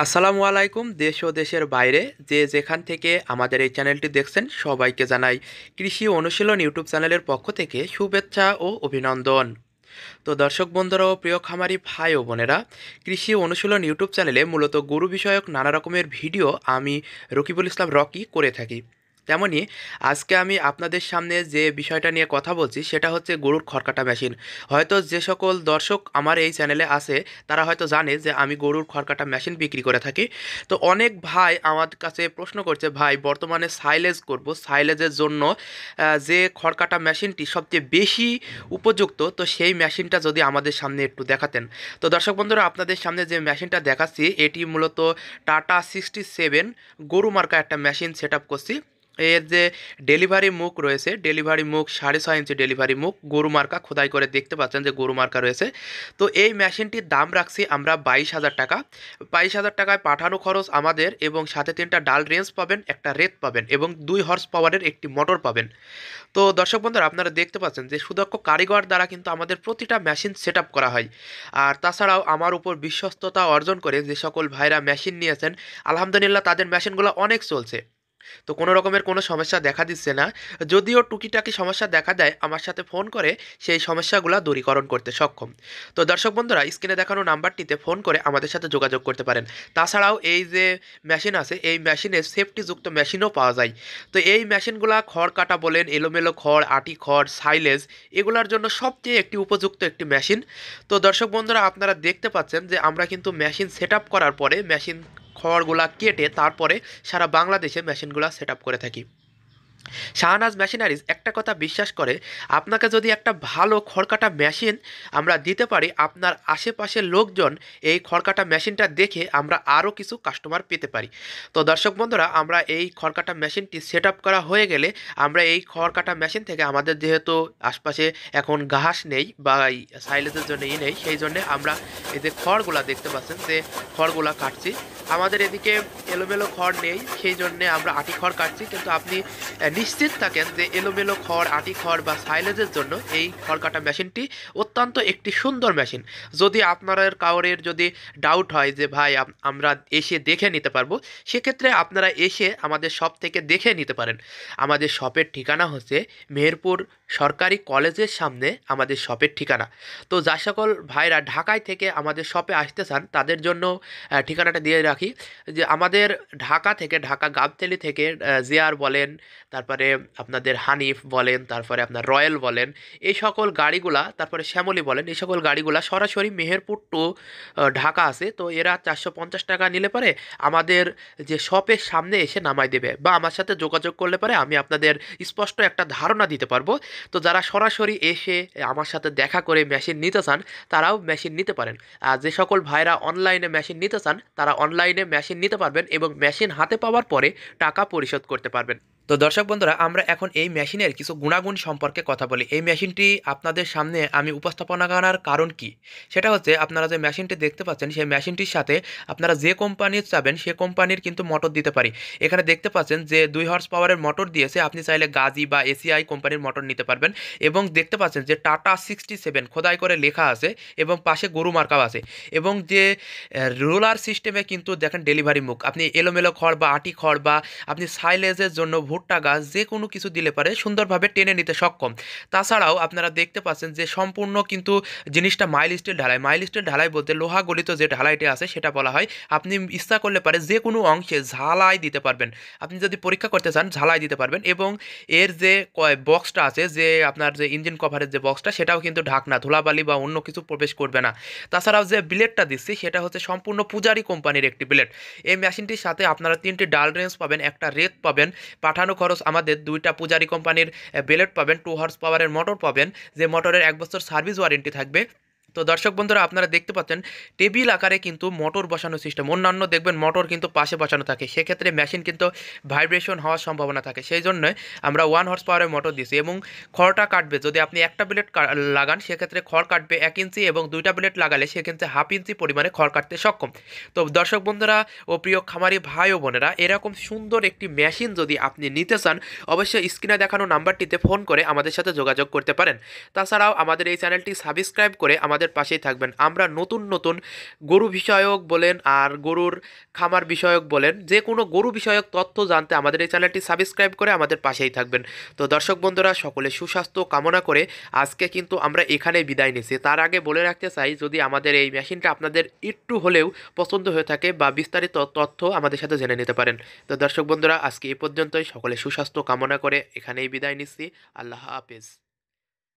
আসসালামু আলাইকুম। দেশ ও দেশের বাইরে যে যেখান থেকে আমাদের এই চ্যানেলটি দেখছেন সবাইকে জানাই কৃষি অনুশীলন ইউটিউব চ্যানেলের পক্ষ থেকে শুভেচ্ছা ও অভিনন্দন। তো দর্শক বন্ধুরা ও প্রিয় খামারি ভাই ও বোনেরা, কৃষি অনুশীলন ইউটিউব চ্যানেলে মূলত গরু বিষয়ক নানা রকমের ভিডিও আমি রকিবুল ইসলাম রকি করে থাকি। তেমনি আজকে আমি আপনাদের সামনে যে বিষয়টা নিয়ে কথা বলছি সেটা হচ্ছে গরুর খড়কাটা মেশিন। হয়তো যে সকল দর্শক আমার এই চ্যানেলে আছে তারা হয়তো জানে যে আমি গরুর খড়কাটা মেশিন বিক্রি করে থাকি। তো অনেক ভাই আমার কাছে প্রশ্ন করছে, ভাই বর্তমানে সাইলেজ করব, সাইলেজের জন্য যে খড়কাটা মেশিনটি সবচেয়ে বেশি উপযুক্ত, তো সেই মেশিনটা যদি আমাদের সামনে একটু দেখাতেন। তো দর্শক বন্ধুরা, আপনাদের সামনে যে মেশিনটা দেখাচ্ছি এটি মূলত টাটা 67 গরু মার্কা একটা মেশিন সেট আপ করছি। এর যে ডেলিভারি মুখ রয়েছে, ডেলিভারি মুখ 6.5 ইঞ্চি ডেলিভারি মুখ, গরু মার্কা খোদাই করে দেখতে পাচ্ছেন যে গরু মার্কা রয়েছে। তো এই মেশিনটির দাম রাখছি আমরা 22,000 টাকা। 22,000 টাকায় পাঠানো খরচ আমাদের, এবং সাথে 3টা ডাল রেঞ্জ পাবেন, একটা রেত পাবেন, এবং 2 হর্স পাওয়ারের একটি মোটর পাবেন। তো দর্শক বন্ধুরা, আপনারা দেখতে পাচ্ছেন যে সুদক্ষ কারিগর দ্বারা কিন্তু আমাদের প্রতিটা মেশিন সেট আপ করা হয়। আর তাছাড়াও আমার উপর বিশ্বস্ততা অর্জন করে যে সকল ভাইরা মেশিন নিয়েছেন, আলহামদুলিল্লাহ তাদের মেশিনগুলো অনেক চলছে। তো কোনো রকমের কোনো সমস্যা দেখা দিচ্ছে না। যদিও টুকিটাকি সমস্যা দেখা দেয়, আমার সাথে ফোন করে সেই সমস্যাগুলো দূরীকরণ করতে সক্ষম। তো দর্শক বন্ধুরা, স্ক্রিনে দেখানো নাম্বারটিতে ফোন করে আমাদের সাথে যোগাযোগ করতে পারেন। তাছাড়াও এই যে মেশিন আছে, এই মেশিনে সেফটিযুক্ত মেশিনও পাওয়া যায়। তো এই মেশিনগুলা খড় কাটা বলেন, এলোমেলো খড়, আটি খড়, সাইলেজ, এগুলোর জন্য সবচেয়ে একটি উপযুক্ত একটি মেশিন। তো দর্শক বন্ধুরা, আপনারা দেখতে পাচ্ছেন যে আমরা কিন্তু মেশিন সেট আপ করার পরে মেশিন খড়গুলা কেটে তারপরে সারা বাংলাদেশে মেশিনগুলো সেট আপ করে থাকি। শাহনাজ মেশিনারিজ একটা কথা বিশ্বাস করে, আপনাকে যদি একটা ভালো খড়কাটা মেশিন আমরা দিতে পারি, আপনার আশেপাশের লোকজন এই খড়কাটা মেশিনটা দেখে আমরা আরও কিছু কাস্টমার পেতে পারি। তো দর্শক বন্ধুরা, আমরা এই খড়কাটা মেশিনটি সেট আপ করা হয়ে গেলে আমরা এই খড়কাটা মেশিন থেকে, আমাদের যেহেতু আশপাশে এখন ঘাস নেই বা সাইলেজের জন্য নেই, সেই জন্য আমরা এই যে খড়গুলা দেখতে পাচ্ছেন যে খড়গুলা কাটছি। আমাদের এদিকে এলোমেলো খড় নেই, সেই জন্যে আমরা আটি খড় কাটছি। কিন্তু আপনি নিশ্চিত থাকেন যে এলোমেলো খড়, আটি খড় বা সাইলেজের জন্য এই খড় কাটা মেশিনটি অত্যন্ত একটি সুন্দর মেশিন। যদি আপনাদের কাউরের যদি ডাউট হয় যে ভাই আমরা এসে দেখে নিতে পারবো, সেক্ষেত্রে আপনারা এসে আমাদের শপ থেকে দেখে নিতে পারেন। আমাদের শপের ঠিকানা হচ্ছে মেহেরপুর সরকারি কলেজের সামনে আমাদের শপের ঠিকানা। তো যা সকল ভাইরা ঢাকায় থেকে আমাদের শপে আসতে চান তাদের জন্য ঠিকানাটা দিয়ে রাখি, যে আমাদের ঢাকা থেকে, ঢাকা গাবতলী থেকে জিয়ার বলেন, তারপরে আপনাদের হানিফ বলেন, তারপরে আপনার রয়্যাল বলেন, এই সকল গাড়িগুলা, তারপরে শ্যামলী বলেন, এই সকল গাড়িগুলা সরাসরি মেহেরপুর টু ঢাকা আছে। তো এরা 450 টাকা নিলে পারে আমাদের যে শপের সামনে এসে নামাই দেবে, বা আমার সাথে যোগাযোগ করলে পারে আমি আপনাদের স্পষ্ট একটা ধারণা দিতে পারবো। তো যারা সরাসরি এসে আমার সাথে দেখা করে মেশিন নিতে চান তারাও মেশিন নিতে পারেন। আর যে সকল ভাইরা অনলাইনে মেশিন নিতে চান তারা অনলাইনে মেশিন নিতে পারবেন, এবং মেশিন হাতে পাওয়ার পরে টাকা পরিশোধ করতে পারবেন। তো দর্শক বন্ধুরা, আমরা এখন এই মেশিনের কিছু গুণাগুণ সম্পর্কে কথা বলি। এই মেশিনটি আপনাদের সামনে আমি উপস্থাপনা করার কারণ কি, সেটা হচ্ছে আপনারা যে মেশিনটি দেখতে পাচ্ছেন সেই মেশিনটির সাথে আপনারা যে কোম্পানির চাবেন সে কোম্পানির কিন্তু মোটর দিতে পারি। এখানে দেখতে পাচ্ছেন যে 2 হর্স পাওয়ারের মোটর দিয়েছে, আপনি চাইলে গাজি বা এসিআই কোম্পানির মোটর নিতে পারবেন। এবং দেখতে পাচ্ছেন যে টাটা 67 খোদাই করে লেখা আছে, এবং পাশে গরু মার্কাও আছে। এবং যে রোলার সিস্টেমে কিন্তু দেখেন ডেলিভারি মুখ, আপনি এলোমেলো খড় বা আটি খড় বা আপনি সাইলেজের জন্য ভুট্টা গাছ যে কোনো কিছু দিলে পারে সুন্দরভাবে টেনে নিতে সক্ষম। তাছাড়াও আপনারা দেখতে পাচ্ছেন যে সম্পূর্ণ কিন্তু জিনিসটা মাইল স্টিল ঢালাই। মাইল স্টিল ঢালাই বলতে লোহা গলিত যে ঢালাইটি আছে সেটা বলা হয়। আপনি ইচ্ছা করলে পারে যে কোনো অংশে ঝালাই দিতে পারবেন, আপনি যদি পরীক্ষা করতে চান ঝালাই দিতে পারবেন। এবং এর যে বক্সটা আছে, যে আপনার যে ইঞ্জিন কভারের যে বক্সটা, সেটাও কিন্তু ঢাকনা, ধুলাবালি বা অন্য কিছু প্রবেশ করবে না। তাছাড়াও যে ব্লেডটা দিচ্ছি সেটা হচ্ছে সম্পূর্ণ পূজারি কোম্পানির একটি ব্লেড। এই মেশিনটির সাথে আপনারা 3টি ডাল রেঞ্জ পাবেন, একটা রেত পাবেন, পাঠানো খরচ আমাদের, 2টা পূজারি কোম্পানির ব্লেড পাবেন, 2 হর্স পাওয়ারের মোটর পাবেন, যে মোটরের 1 বছর সার্ভিস ওয়ারেন্টি থাকবে। তো দর্শক বন্ধুরা, আপনারা দেখতে পাচ্ছেন টেবিল আকারে কিন্তু মোটর বসানো সিস্টেম। অন্যান্য দেখবেন মোটর কিন্তু পাশে বসানো থাকে, সেক্ষেত্রে মেশিন কিন্তু ভাইব্রেশন হওয়ার সম্ভাবনা থাকে। সেই জন্য আমরা 1 হর্স পাওয়ারের মোটর দিয়েছি। এবং খড়টা কাটবে, যদি আপনি একটা ব্লেড লাগান সেক্ষেত্রে খড় কাটবে 1 ইঞ্চি, এবং 2টা ব্লেড লাগালে সেক্ষেত্রে হাফ ইঞ্চি পরিমাণে খড় কাটতে সক্ষম। তো দর্শক বন্ধুরা ও প্রিয় খামারি ভাই ও বোনেরা, এরকম সুন্দর একটি মেশিন যদি আপনি নিতে চান, অবশ্যই স্ক্রিনে দেখানো নাম্বারটিতে ফোন করে আমাদের সাথে যোগাযোগ করতে পারেন। তাছাড়াও আমাদের এই চ্যানেলটি সাবস্ক্রাইব করে আমাদের আমাদের পাশেই থাকবেন। আমরা নতুন নতুন গরু বিষয়ক বলেন আর গরুর খামার বিষয়ক বলেন, যে কোনো গরু বিষয়ক তথ্য জানতে আমাদের এই চ্যানেলটি সাবস্ক্রাইব করে আমাদের পাশেই থাকবেন। তো দর্শক বন্ধুরা, সকলে সুস্বাস্থ্য কামনা করে আজকে কিন্তু আমরা এখানেই বিদায় নিচ্ছি। তার আগে বলে রাখতে চাই, যদি আমাদের এই মেশিনটা আপনাদের একটু হলেও পছন্দ হয়ে থাকে বা বিস্তারিত তথ্য আমাদের সাথে জেনে নিতে পারেন। তো দর্শক বন্ধুরা, আজকে এই পর্যন্তই। সকলে সুস্বাস্থ্য কামনা করে এখানেই বিদায় নিচ্ছি। আল্লাহ হাফেজ।